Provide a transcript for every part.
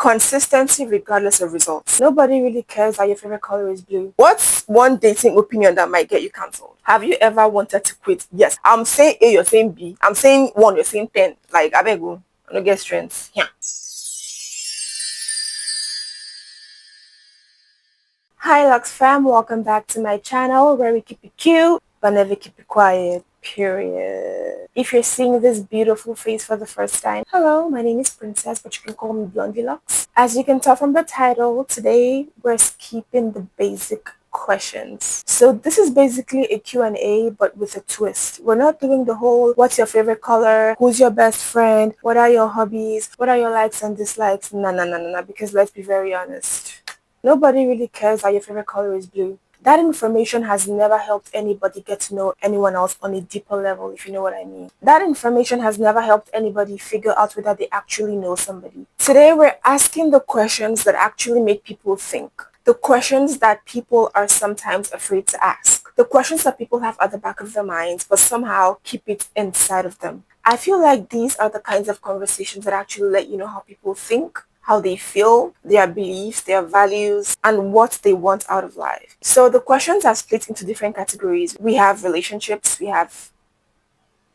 Consistency regardless of results. Nobody really cares that your favorite color is blue. What's one dating opinion that might get you cancelled? Have you ever wanted to quit? Yes. I'm saying A, you're saying B. I'm saying 1, you're saying 10. Like, I beg you. I don't get strength. Yeah. Hi Lux Fam, welcome back to my channel where we keep it cute but never keep it quiet, period. If you're seeing this beautiful face for the first time, hello, my name is Princess, but you can call me Blondie Lux. As you can tell from the title, today we're skipping the basic questions. So this is basically a Q&A but with a twist. We're not doing the whole what's your favorite color, who's your best friend, what are your hobbies, what are your likes and dislikes. No, because let's be very honest. Nobody really cares that your favorite color is blue. That information has never helped anybody get to know anyone else on a deeper level, if you know what I mean. That information has never helped anybody figure out whether they actually know somebody. Today we're asking the questions that actually make people think. The questions that people are sometimes afraid to ask. The questions that people have at the back of their minds but somehow keep it inside of them. I feel like these are the kinds of conversations that actually let you know how people think, how they feel, their beliefs, their values, and what they want out of life. So the questions are split into different categories. We have relationships, we have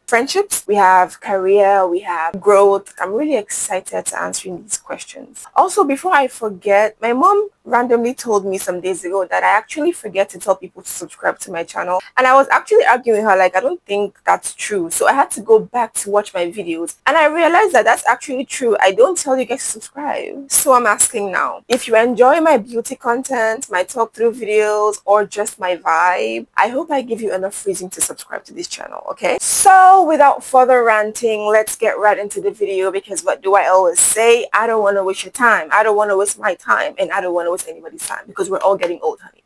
friendships, we have career, we have growth. I'm really excited to answering these questions. Also, before I forget, my mom randomly told me some days ago that I actually forget to tell people to subscribe to my channel. And I was actually arguing with her, like, I don't think that's true. So I had to go back to watch my videos. And I realized that that's actually true. I don't tell you guys to subscribe. So I'm asking now, if you enjoy my beauty content, my talk through videos, or just my vibe, I hope I give you enough reason to subscribe to this channel, okay? So without further ranting, let's get right into the video, because what do I always say? I don't want to waste your time. I don't want to waste my time, and I don't want to waste anybody's time, because we're all getting old, honey.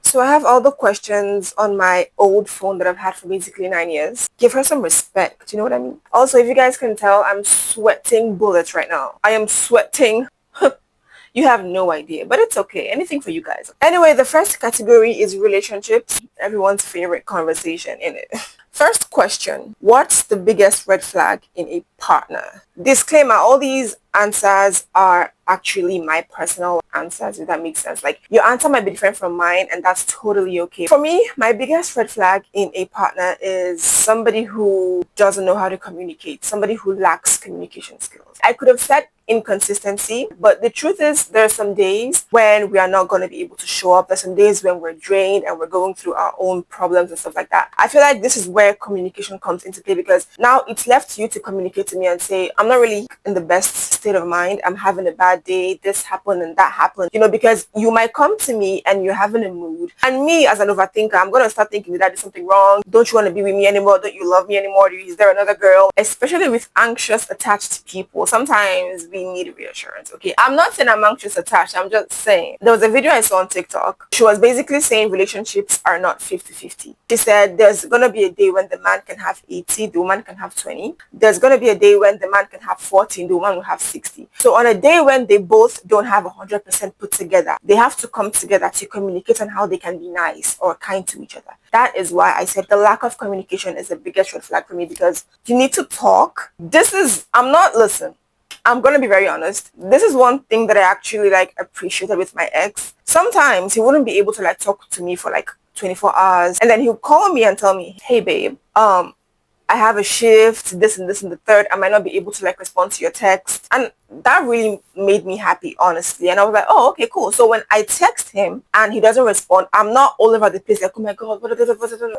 So I have all the questions on my old phone that I've had for basically 9 years. Give her some respect, you know what I mean? Also, if you guys can tell, I'm sweating bullets right now. I am sweating. You have no idea, but it's okay. Anything for you guys. Anyway, the first category is relationships. Everyone's favorite conversation in it. First question, what's the biggest red flag in a partner? Disclaimer, all these answers are actually my personal answers, if that makes sense. Like, your answer might be different from mine, and that's totally okay. For me, my biggest red flag in a partner is somebody who doesn't know how to communicate, somebody who lacks communication skills. I could have said inconsistency, but the truth is there are some days when we are not going to be able to show up. There's some days when we're drained and we're going through our own problems and stuff like that. I feel like this is where communication comes into play, because now it's left to you to communicate to me and say, I'm not really in the best state of mind, I'm having a bad day, this happened and that happened, you know, because you might come to me and you're having a mood, and me as an overthinker, I'm going to start thinking, did I do something wrong? Don't you want to be with me anymore? Don't you love me anymore? Is there another girl? Especially with anxious attached people, sometimes we need reassurance. Okay, I'm not saying I'm anxious attached, I'm just saying there was a video I saw on TikTok. She was basically saying relationships are not 50-50. She said there's gonna be a day when the man can have 80, the woman can have 20. There's gonna be a day when the man can have 40, the woman will have 60. So on a day when they both don't have 100% put together, they have to come together to communicate on how they can be nice or kind to each other. That is why I said the lack of communication is the biggest red flag for me, because you need to talk. I'm going to be very honest. This is one thing that I actually appreciated with my ex. Sometimes he wouldn't be able to talk to me for 24 hours. And then he'll call me and tell me, hey babe, I have a shift, this and this and the third. I might not be able to respond to your text. And that really made me happy, honestly. And I was like, oh, okay, cool. So when I text him and he doesn't respond, I'm not all over the place like, oh my God,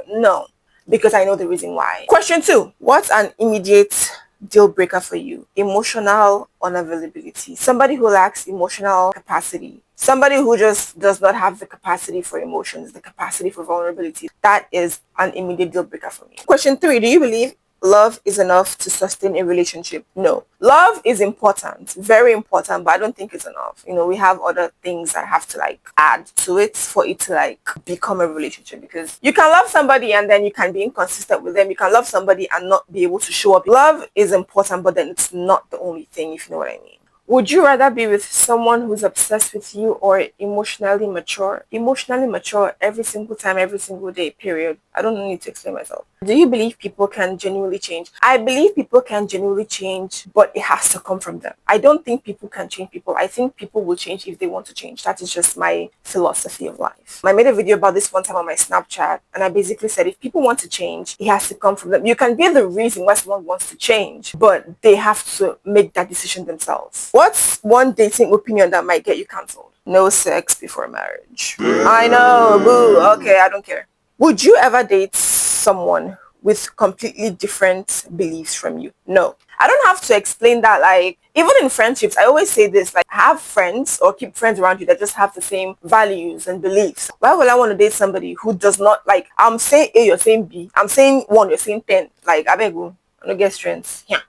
no, because I know the reason why. Question 2, what's an immediate deal breaker for you? Emotional unavailability. Somebody who lacks emotional capacity. Somebody who just does not have the capacity for emotions, the capacity for vulnerability. That is an immediate deal breaker for me. Question 3, do you believe love is enough to sustain a relationship? No. Love is important, very important, but I don't think it's enough. You know, we have other things that have to add to it for it to become a relationship, because you can love somebody and then you can be inconsistent with them. You can love somebody and not be able to show up. Love is important, but then it's not the only thing, if you know what I mean. Would you rather be with someone who's obsessed with you or emotionally mature? Emotionally mature every single time, every single day, period. I don't need to explain myself. Do you believe people can genuinely change? I believe people can genuinely change, but it has to come from them. I don't think people can change people. I think people will change if they want to change. That is just my philosophy of life. I made a video about this one time on my Snapchat, and I basically said if people want to change, it has to come from them. You can be the reason why someone wants to change, but they have to make that decision themselves. What's one dating opinion that might get you cancelled? No sex before marriage. I know, boo. Okay, I don't care. Would you ever date someone with completely different beliefs from you? No. I don't have to explain that. Like, even in friendships, I always say this, like, have friends or keep friends around you that just have the same values and beliefs. Why would I want to date somebody who does not, like, I'm saying A, you're saying B. I'm saying 1, you're saying 10. Like, I beg you, I don't get strengths. Yeah.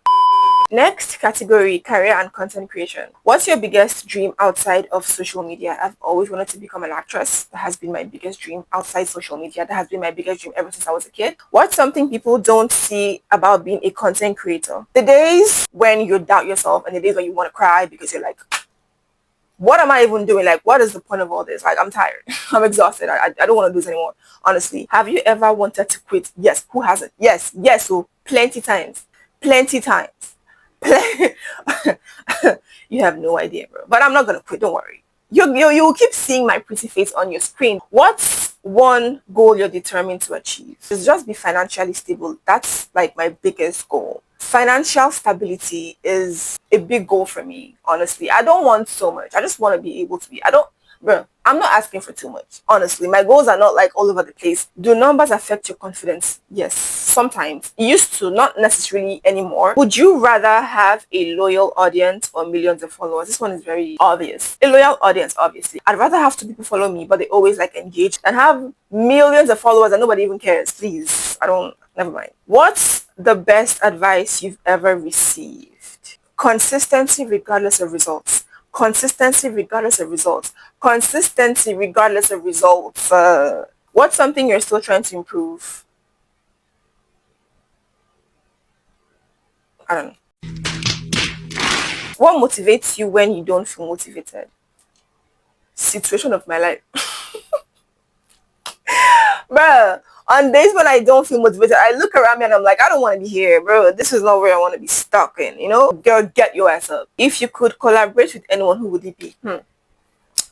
Next category, career and content creation. What's your biggest dream outside of social media? I've always wanted to become an actress. That has been my biggest dream outside social media. That has been my biggest dream ever since I was a kid. What's something people don't see about being a content creator? The days when you doubt yourself and the days when you want to cry because you're like, what am I even doing? Like, what is the point of all this? Like, I'm tired. I'm exhausted. I don't want to do this anymore. Honestly, have you ever wanted to quit? Yes. Who hasn't? Yes. Yes. So plenty times. Plenty times. You have no idea, bro. But I'm not gonna quit. Don't worry. You will keep seeing my pretty face on your screen. What's one goal you're determined to achieve? It's just be financially stable. That's like my biggest goal. Financial stability is a big goal for me. Honestly, I don't want so much. I just want to be able to be. Bro, I'm not asking for too much. Honestly, my goals are not like all over the place. Do numbers affect your confidence? Yes, sometimes. It used to, not necessarily anymore. Would you rather have a loyal audience or millions of followers? This one is very obvious. A loyal audience, obviously. I'd rather have 2 people follow me, but they always like engage, and have millions of followers and nobody even cares. Please, never mind. What's the best advice you've ever received? Consistency regardless of results. Consistency regardless of results. Consistency regardless of results. What's something you're still trying to improve? I don't know. What motivates you when you don't feel motivated? Situation of my life. Bruh, on days when I don't feel motivated, I look around me and I'm like, I don't want to be here, bro. This is not where I want to be stuck in, you know? Girl, get your ass up. If you could collaborate with anyone, who would it be?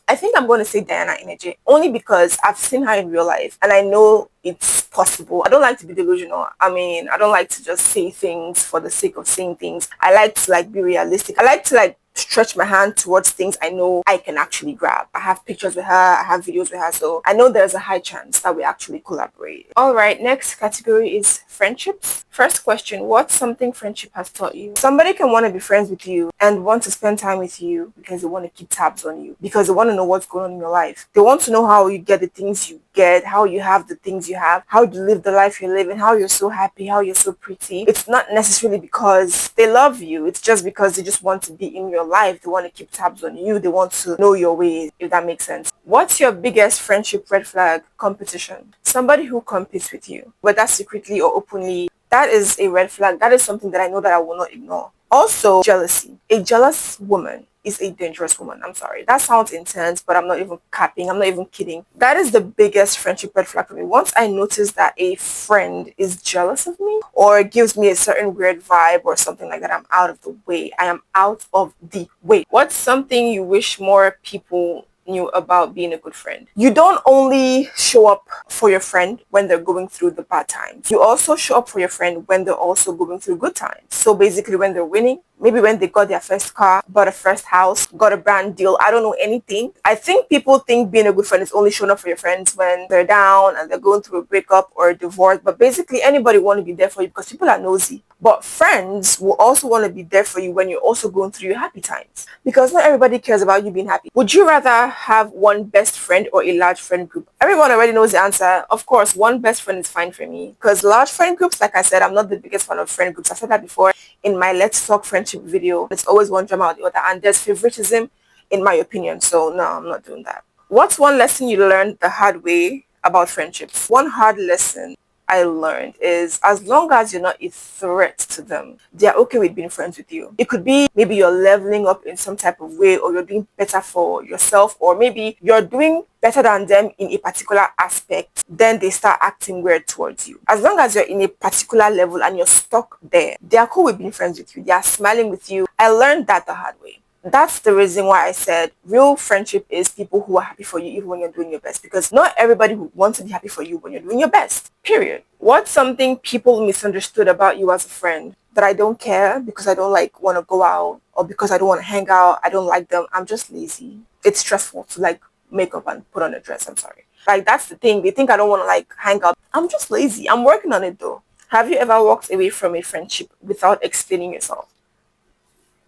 I think I'm going to say Diana Energy, only because I've seen her in real life and I know it's possible. I don't like to be delusional. I mean, I don't like to just say things for the sake of saying things. I like to like be realistic. I like to like stretch my hand towards things I know I can actually grab. I have pictures with her, I have videos with her, so I know there's a high chance that we actually collaborate. All right, next category is friendships. First question, what's something friendship has taught you? Somebody can want to be friends with you and want to spend time with you because they want to keep tabs on you, because they want to know what's going on in your life. They want to know how you get the things you get, how you have the things you have, how you live the life you're living, how you're so happy, how you're so pretty. It's not necessarily because they love you. It's just because they just want to be in your life. They want to keep tabs on you. They want to know your ways, if that makes sense. What's your biggest friendship red flag? Competition. Somebody who competes with you, whether secretly or openly, that is a red flag. That is something that I know that I will not ignore. Also, jealousy. A jealous woman is a dangerous woman. I'm sorry. That sounds intense, but I'm not even capping. I'm not even kidding. That is the biggest friendship red flag for me. Once I notice that a friend is jealous of me or gives me a certain weird vibe or something like that, I'm out of the way. I am out of the way. What's something you wish more people knew about being a good friend? You don't only show up for your friend when they're going through the bad times. You also show up for your friend when they're also going through good times. So basically when they're winning, maybe when they got their first car, bought a first house, got a brand deal, I don't know anything. I think people think being a good friend is only showing up for your friends when they're down and they're going through a breakup or a divorce. But basically anybody want to be there for you because people are nosy. But friends will also want to be there for you when you're also going through your happy times, because not everybody cares about you being happy. Would you rather have one best friend or a large friend group? Everyone already knows the answer. Of course, one best friend is fine for me, because large friend groups, like I said, I'm not the biggest fan of friend groups. I said that before in my Let's Talk Friendship video. It's always one drama or the other, and there's favoritism in my opinion. So no, I'm not doing that. What's one lesson you learned the hard way about friendships? One hard lesson I learned is as long as you're not a threat to them, they're okay with being friends with you. It could be maybe you're leveling up in some type of way, or you're doing better for yourself, or maybe you're doing better than them in a particular aspect, then they start acting weird towards you. As long as you're in a particular level and you're stuck there, they are cool with being friends with you. They are smiling with you. I learned that the hard way. That's the reason why I said real friendship is people who are happy for you even when you're doing your best, because not everybody would want to be happy for you when you're doing your best, period. What's something people misunderstood about you as a friend? That I don't care because I don't like want to go out, or because I don't want to hang out, I don't like them, I'm just lazy. It's stressful to like make up and put on a dress, I'm sorry. Like, that's the thing. They think I don't want to like hang out. I'm just lazy. I'm working on it though. Have you ever walked away from a friendship without explaining yourself?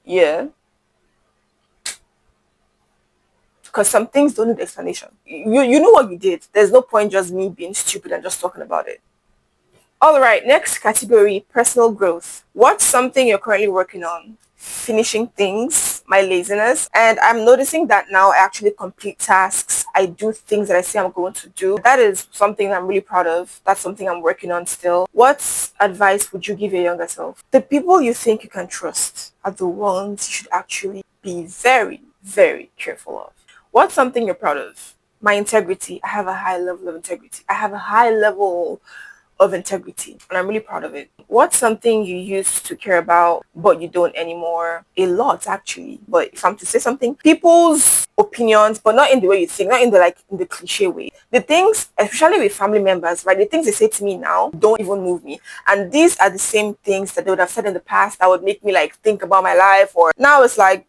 Yeah. Because some things don't need explanation. You know what you did. There's no point just me being stupid and just talking about it. All right, next category, personal growth. What's something you're currently working on? Finishing things, my laziness. And I'm noticing that now I actually complete tasks. I do things that I say I'm going to do. That is something I'm really proud of. That's something I'm working on still. What advice would you give your younger self? The people you think you can trust are the ones you should actually be very, very careful of. What's something you're proud of? My integrity. I have a high level of integrity. I have a high level of integrity, and I'm really proud of it. What's something you used to care about but you don't anymore? A lot, actually. But if I'm to say something, people's opinions, but not in the way you think, not in the like in the cliche way. The things, especially with family members, right? The things they say to me now don't even move me. And these are the same things that they would have said in the past that would make me like think about my life, or now it's like,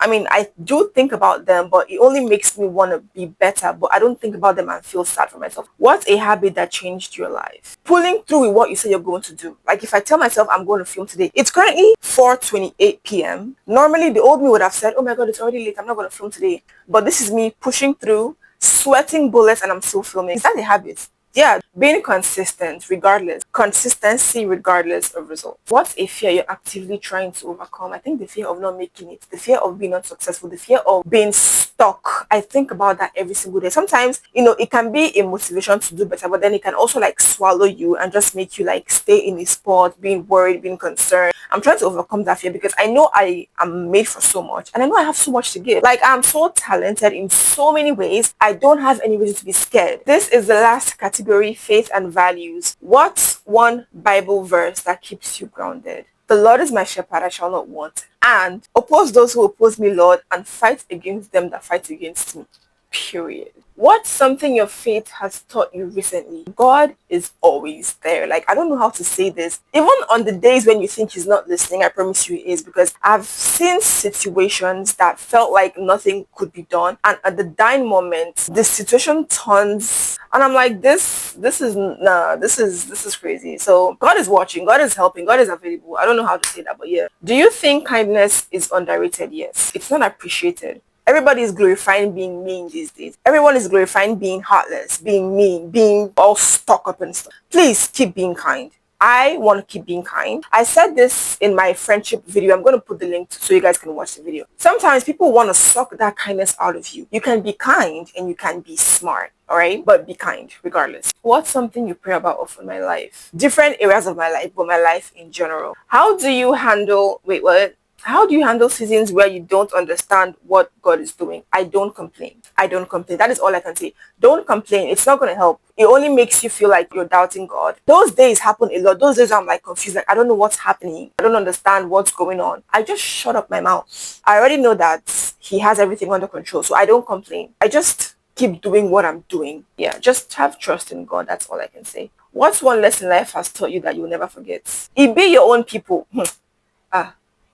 I mean, I do think about them, but it only makes me want to be better. But I don't think about them and feel sad for myself. What's a habit that changed your life? Pulling through with what you say you're going to do. Like, if I tell myself I'm going to film today, it's currently 4:28 p.m. Normally, the old me would have said, oh my God, it's already late. I'm not going to film today. But this is me pushing through, sweating bullets, and I'm still filming. Is that a habit? Yeah, being consistent regardless. Consistency regardless of results. What's a fear you're actively trying to overcome? I think the fear of not making it, the fear of being unsuccessful, the fear of being stuck. I think about that every single day. Sometimes, it can be a motivation to do better, but then it can also like swallow you and just make you like stay in a spot, being worried, being concerned. I'm trying to overcome that fear because I know I am made for so much, and I know I have so much to give. Like, I'm so talented in so many ways. I don't have any reason to be scared. This is the last category, faith and values. What's one Bible verse that keeps you grounded? The Lord is my shepherd, I shall not want. And oppose those who oppose me, Lord, and fight against them that fight against me. Period. What's something your faith has taught you recently? God is always there. Like, I don't know how to say this. Even on the days when you think he's not listening, I promise you he is, because I've seen situations that felt like nothing could be done. And at the dying moment, the situation turns and I'm like, this is crazy. So God is watching, God is helping, God is available. I don't know how to say that, but yeah. Do you think kindness is underrated? Yes. It's not appreciated. Everybody is glorifying being mean these days. Everyone is glorifying being heartless, being mean, being all stuck up and stuff. Please keep being kind. I want to keep being kind. I said this in my friendship video. I'm going to put the link so you guys can watch the video. Sometimes people want to suck that kindness out of you. You can be kind and you can be smart. All right, but be kind regardless. What's something you pray about often in my life? Different areas of my life, but my life in general. How do you handle, wait, what? How do you handle seasons where you don't understand what God is doing? I don't complain. I don't complain. That is all I can say. Don't complain. It's not going to help. It only makes you feel like you're doubting God. Those days happen a lot. Those days I'm like confused. Like, I don't know what's happening. I don't understand what's going on. I just shut up my mouth. I already know that he has everything under control. So I don't complain. I just keep doing what I'm doing. Yeah, just have trust in God. That's all I can say. What's one lesson life has taught you that you'll never forget? It be your own people.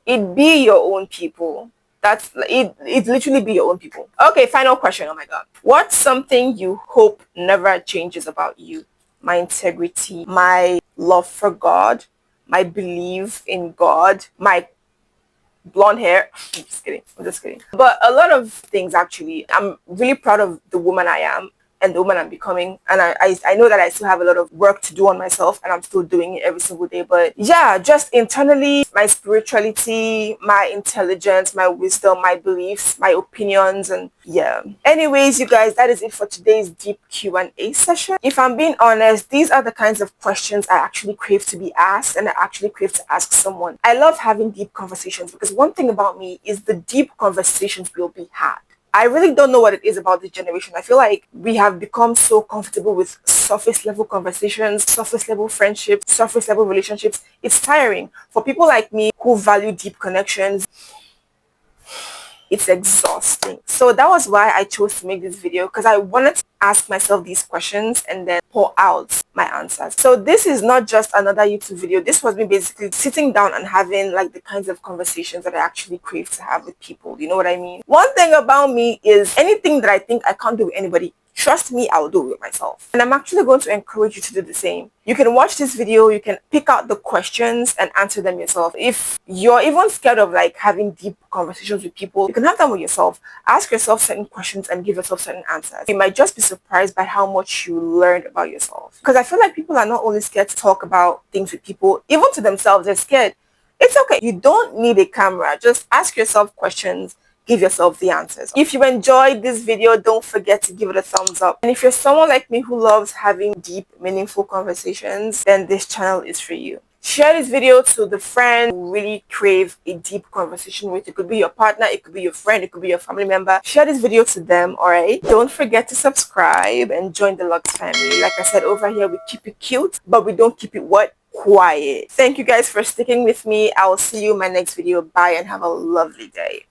It be your own people. That's it. It literally be your own people. Okay, final question. Oh my God. What's something you hope never changes about you? My integrity, my love for God, my belief in God, my blonde hair. I'm just kidding. But a lot of things actually. I'm really proud of the woman I am. and the woman I'm becoming. And I know that I still have a lot of work to do on myself, and I'm still doing it every single day. But yeah, just internally, my spirituality, my intelligence, my wisdom, my beliefs, my opinions, and yeah. Anyways, you guys, that is it for today's deep Q&A session. If I'm being honest, these are the kinds of questions I actually crave to be asked, and I actually crave to ask someone. I love having deep conversations because one thing about me is the deep conversations will be had. I really don't know what it is about this generation. I feel like we have become so comfortable with surface level conversations, surface level friendships, surface level relationships. It's tiring. For people like me who value deep connections, it's exhausting. So that was why I chose to make this video, because I wanted to ask myself these questions and then pour out my answers. So this is not just another YouTube video. This was me basically sitting down and having like the kinds of conversations that I actually crave to have with people. You know what I mean? One thing about me is anything that I think I can't do with anybody, trust me, I'll do it with myself. And I'm actually going to encourage you to do the same. You can watch this video, you can pick out the questions and answer them yourself. If you're even scared of like having deep conversations with people, you can have them with yourself. Ask yourself certain questions and give yourself certain answers. You might just be surprised by how much you learned about yourself. Because I feel like people are not only scared to talk about things with people, even to themselves, they're scared. It's okay. You don't need a camera. Just ask yourself questions. Give yourself the answers. If you enjoyed this video, don't forget to give it a thumbs up. And if you're someone like me who loves having deep, meaningful conversations, then this channel is for you. Share this video to the friend who really crave a deep conversation with. It could be your partner, it could be your friend, it could be your family member. Share this video to them, alright? Don't forget to subscribe and join the Lux family. Like I said, over here we keep it cute, but we don't keep it what? Quiet. Thank you guys for sticking with me. I will see you in my next video. Bye and have a lovely day.